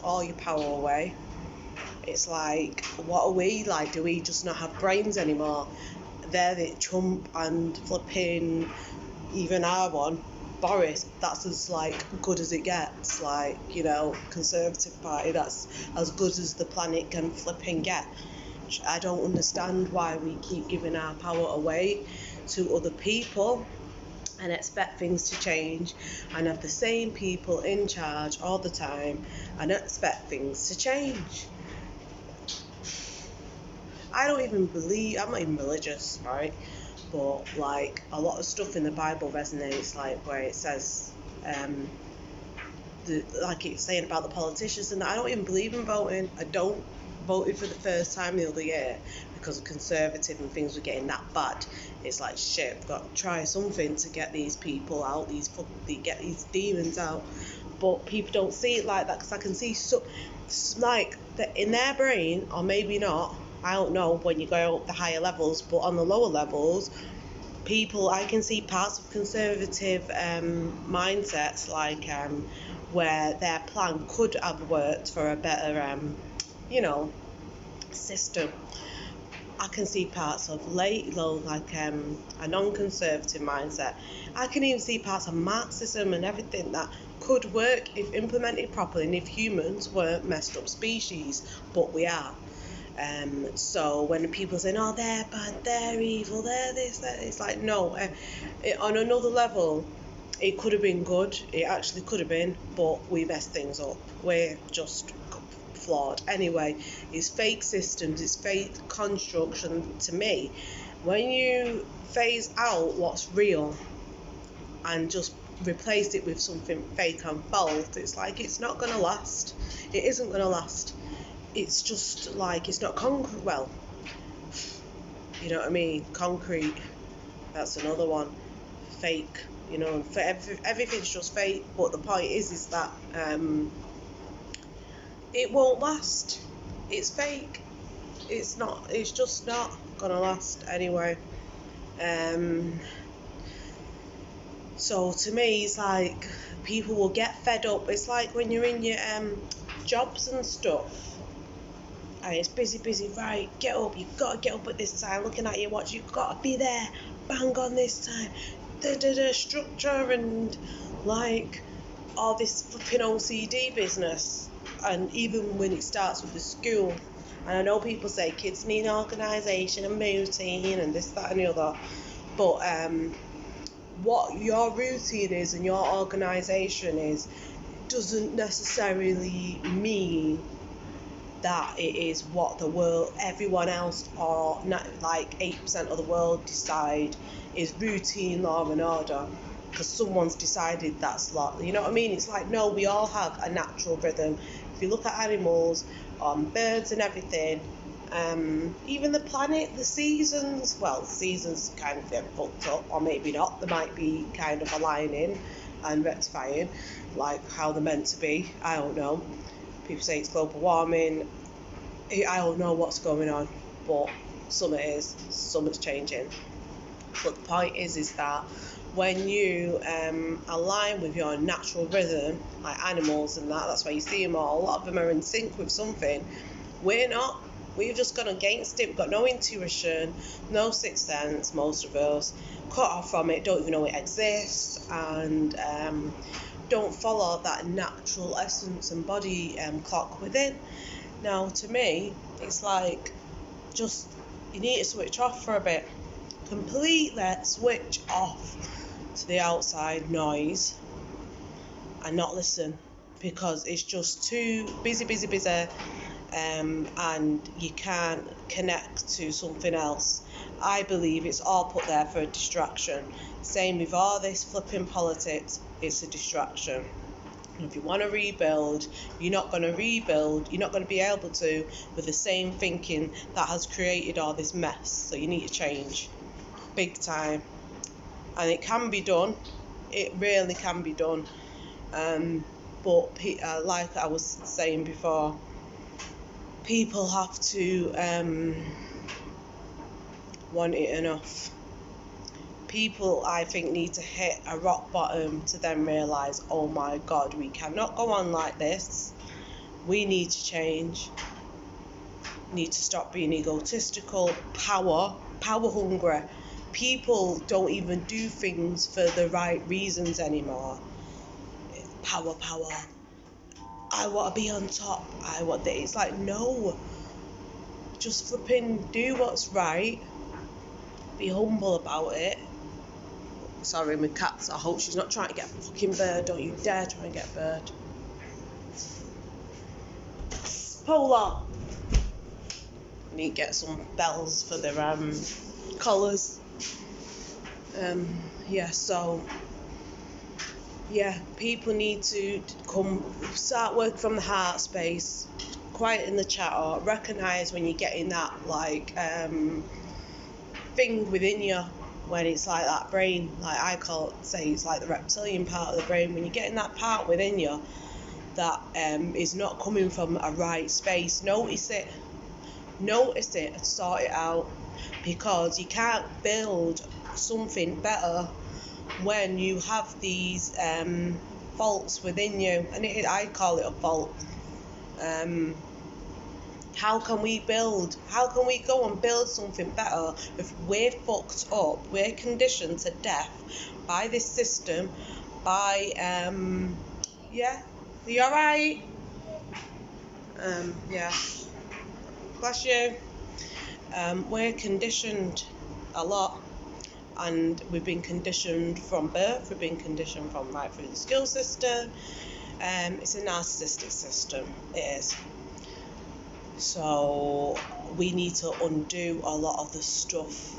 all your power away. It's like, what are we like? Do we just not have brains anymore? They're the Trump and flipping, even our one, Boris, that's as like good as it gets. Like, you know, Conservative Party, that's as good as the planet can flipping get. I don't understand why we keep giving our power away to other people and expect things to change, and have the same people in charge all the time and expect things to change. I'm not even religious, right? But like a lot of stuff in the Bible resonates, like where it says, like it's saying about the politicians, and I don't even believe in voting. I don't voted for the first time the other year because of Conservative and things were getting that bad. It's like, shit, we've got to try something to get these people out, get these demons out. But people don't see it like that, because I can see like that in their brain, or maybe not. I don't know when you go up the higher levels, but on the lower levels, I can see parts of Conservative mindsets, like where their plan could have worked for a better, system. I can see parts of like a non-conservative mindset. I can even see parts of Marxism and everything that could work if implemented properly, and if humans weren't messed up species, but we are. So when people say, "Oh, they're bad, they're evil, they're this," it's like, no. On another level, it could have been good. It actually could have been, but we messed things up. We're just flawed. Anyway, it's fake systems, it's fake construction. To me, when you phase out what's real and just replace it with something fake and false, it's like it's not going to last. It isn't going to last. It's just like, it's not concrete. Well, you know what I mean? Concrete, that's another one. Fake, everything's just fake. But the point is that it won't last. It's fake. It's just not gonna last anyway. So to me, it's like people will get fed up. It's like when you're in your jobs and stuff, and it's busy, right, get up, you've got to get up at this time, looking at your watch, you've got to be there, bang on this time, the structure, and like all this flipping OCD business. And even when it starts with the school, and I know people say kids need organisation and routine and this, that and the other, but what your routine is and your organisation is doesn't necessarily mean that it is what the world, everyone else, or not, like 8% of the world decide is routine, law and order, because someone's decided that's law. You know what I mean? It's like, no, we all have a natural rhythm. If you look at animals, birds and everything, even the planet, the seasons, well, seasons kind of get fucked up, or maybe not. They might be kind of aligning and rectifying, like how they're meant to be. I don't know. People say it's global warming. I don't know what's going on, but some it is, some it's changing. But the point is that when you align with your natural rhythm, like animals and that's why you see them all. A lot of them are in sync with something. We're not. We've just gone against it. We've got no intuition, no sixth sense, most of us. Cut off from it, don't even know it exists, and don't follow that natural essence and body clock within. Now, to me, it's like, just, you need to switch off for a bit. Completely switch off to the outside noise and not listen, because it's just too busy, and you can't connect to something else. I believe it's all put there for a distraction. Same with all this flipping politics, it's a distraction. And if you want to rebuild, you're not going to be able to with the same thinking that has created all this mess. So you need to change, big time. And it can be done, it really can be done. But like I was saying before, people have to want it enough. People, I think, need to hit a rock bottom to then realise, oh my God, we cannot go on like this. We need to change. Need to stop being egotistical, power hungry. People don't even do things for the right reasons anymore. Power. I want to be on top. I want this. It's like, no. Just flipping do what's right. Be humble about it. Sorry, my cat's. I hope she's not trying to get a fucking bird. Don't you dare try and get a bird. Polar. Need to get some bells for their collars. People need to start work from the heart space, quiet in the chat, or recognise when you're getting that thing within you, when it's like that brain, like I say it's like the reptilian part of the brain, when you're getting that part within you that is not coming from a right space. Notice it and sort it out, because you can't build something better when you have these faults within you, and I call it a fault. How can we go and build something better if we're fucked up, we're conditioned to death by this system, by are you alright? Bless you. We're conditioned a lot, and we've been conditioned from birth, we've been conditioned from right through the school system. It's a narcissistic system, it is. So we need to undo a lot of the stuff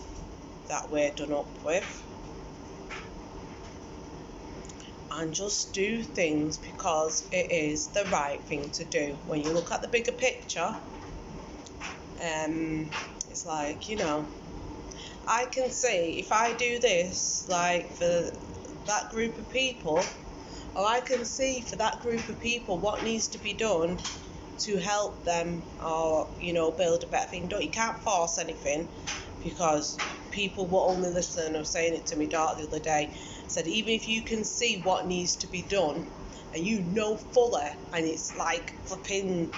that we're done up with, and just do things because it is the right thing to do. When you look at the bigger picture, it's like, I can see if I do this, like for that group of people, or I can see for that group of people what needs to be done to help them, or build a better thing. You can't force anything, because people will only listen. I was saying it to my daughter the other day. I said, even if you can see what needs to be done, and you know fully, and it's like flipping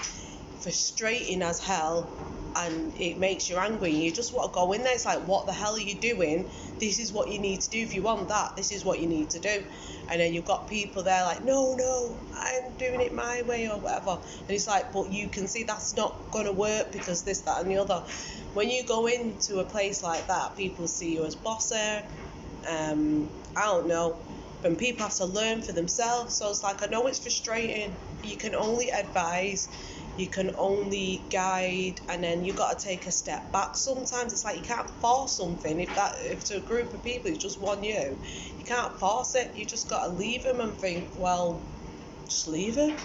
frustrating as hell, and it makes you angry, and you just want to go in there. It's like, what the hell are you doing? This is what you need to do. If you want that, this is what you need to do. And then you've got people there like, no, I'm doing it my way or whatever. And it's like, but you can see that's not going to work because this, that and the other. When you go into a place like that, people see you as bossy. I don't know. But people have to learn for themselves. So it's like, I know it's frustrating. You can only advise. You can only guide, and then you've got to take a step back. Sometimes it's like you can't force something. If to a group of people it's just want you can't force it. You just got to leave them and think, well, just leave it.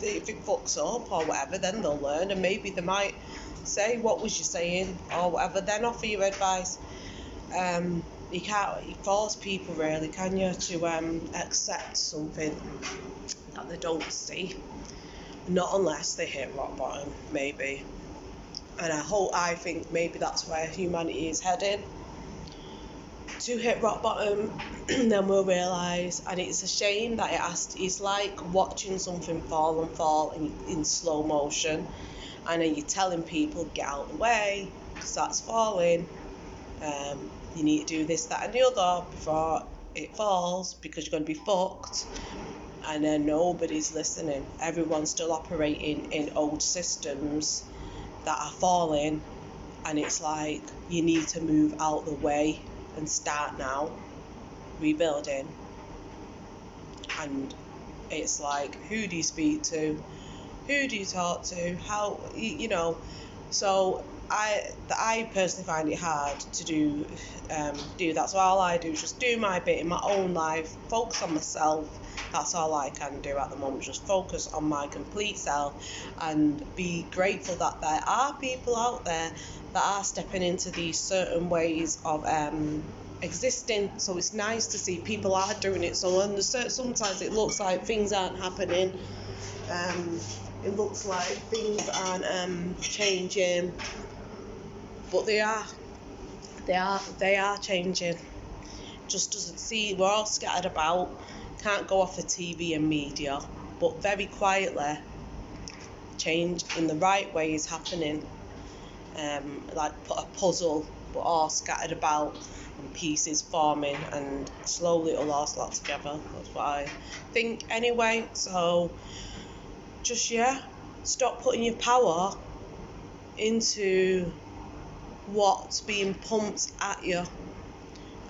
If it fucks up or whatever, then they'll learn, and maybe they might say, what was you saying, or whatever, then offer you advice. You can't force people, really, can you, to accept something that they don't see. Not unless they hit rock bottom, maybe. And I think maybe that's where humanity is heading, to hit rock bottom. Then we'll realise, and it's a shame that it's like watching something fall in slow motion, and then you're telling people, get out of the way, because that's falling. You need to do this, that and the other before it falls, because you're going to be fucked. And then nobody's listening. Everyone's still operating in old systems that are falling, and it's like, you need to move out the way and start now rebuilding. And it's like, who do you speak to? Who do you talk to? How, so I personally find it hard to do that. So all I do is just do my bit in my own life, focus on myself. That's all I can do at the moment, just focus on my complete self, and be grateful that there are people out there that are stepping into these certain ways of existing. So it's nice to see people are doing it. So sometimes it looks like things aren't happening. It looks like things aren't changing, but they are changing. Just doesn't see. We're all scattered about. Can't go off the TV and media, but very quietly change in the right way is happening. Like put a puzzle, but all scattered about and pieces forming, and slowly it'll all slot together. That's what I think anyway. So just stop putting your power into what's being pumped at you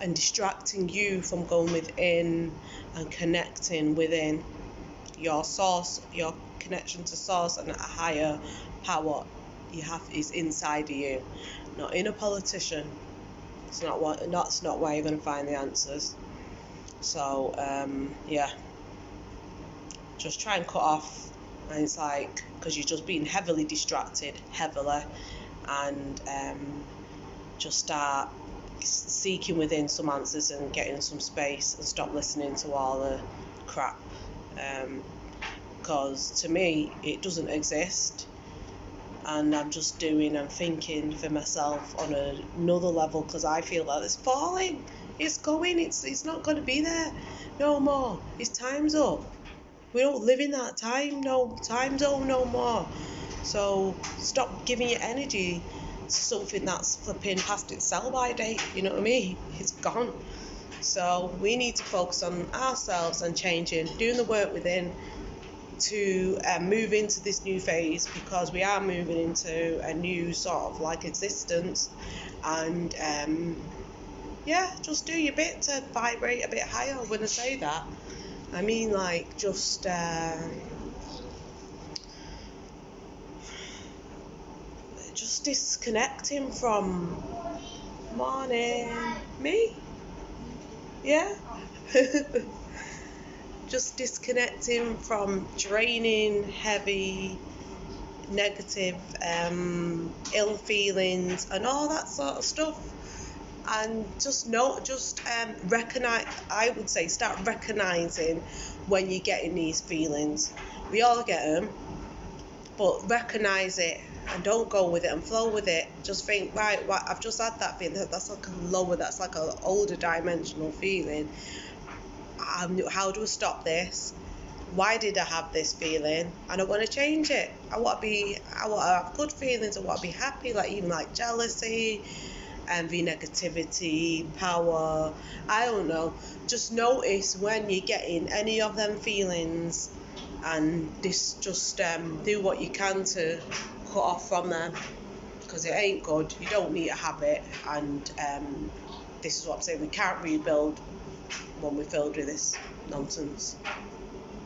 and distracting you from going within and connecting within your source, your connection to source and a higher power you have is inside of you, not in a politician. That's not where you're going to find the answers. So just try and cut off. And it's like, because you're just being heavily distracted, and just start seeking within some answers and getting some space, and stop listening to all the crap, because to me it doesn't exist, and I'm just doing and thinking for myself on another level, because I feel like it's falling, it's going, it's not going to be there no more. Its time's up. We don't live in that time zone no more. So stop giving your energy to something that's flipping past its sell-by date. You know what I mean? It's gone. So we need to focus on ourselves and changing, doing the work within to move into this new phase, because we are moving into a new sort of like existence. And just do your bit to vibrate a bit higher. When I say that, I mean like just disconnecting from morning me. Just disconnecting from draining, heavy, negative, ill feelings and all that sort of stuff. And recognize, I would say, start recognizing when you're getting these feelings. We all get them, but recognize it and don't go with it and flow with it. Just think, right, I've just had that feeling. That's like that's like an older dimensional feeling. How do I stop this? Why did I have this feeling? And I want to change it. I want to have good feelings. I want to be happy, like even like jealousy, envy, negativity, power. I don't know. Just notice when you're getting any of them feelings, and just do what you can to cut off from them, because it ain't good. You don't need to have it. And this is what I'm saying. We can't rebuild when we're filled with this nonsense.